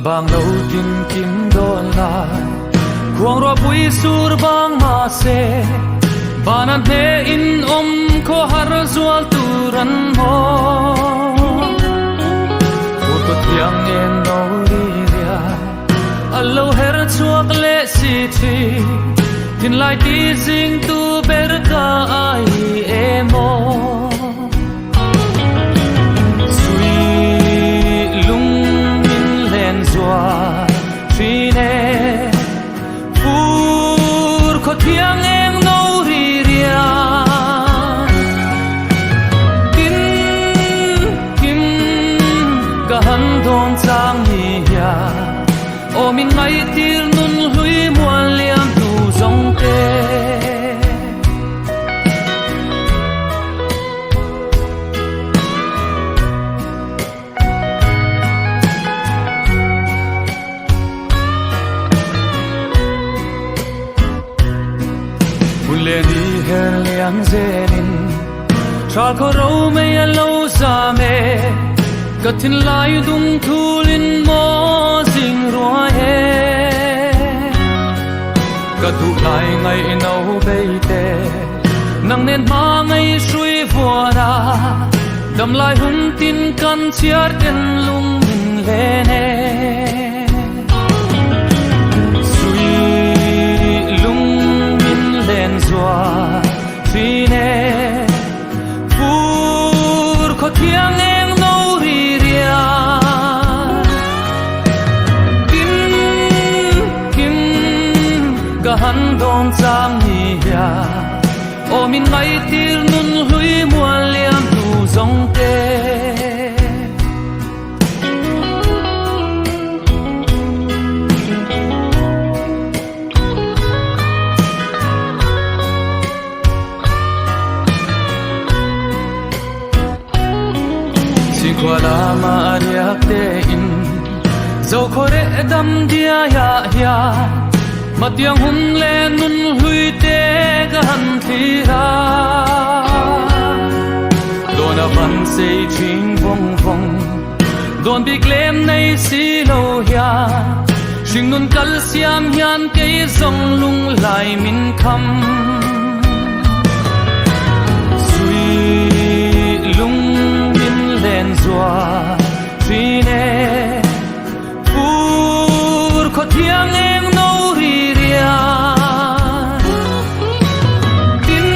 bang lâu tin kim đôn lại quang ro bui sur bang ma se banan he in ko har zual turan mo ko tiang en no ria allo her chuak le si thi tin lai ti jing tu ber ka ai emo sui lung in len zua trine pur ko tiang en no ria tin kim ka han don chang ni ya o min ngai tir nun hui muan liam tu zong te le ni her liang zenin tra ko ro me lo sa me ka tin lai dung thulin mo sing ro he ka tu lai ngai no be te nang nen ma ngai shui vua na dam lai hun tin kan chiar ten lung min le ne zua trine pur ko tiang en no ria kim ga han don chang ni ya o min ngai tir nun hui muan liam tu zong te qua la ma riak te in zo khore dam dia ya ya matiang hun le nun hui te gan thira dona van se ching vong vong don bi klem nei si lo ya sing nun kal siam hian ke zong lung lai min kham sui lung len zua trine pur ko tiang en no ria kim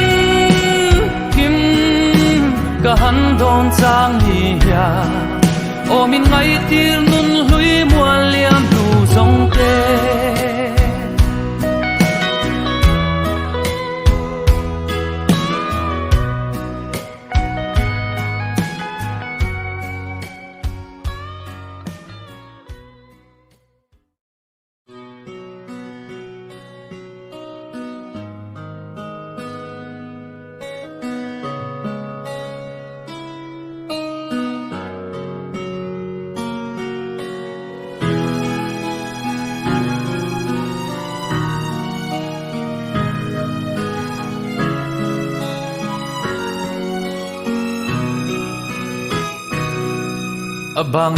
ka han don chang ni ya o min ngai tir nun hui muan liam tu zong te bang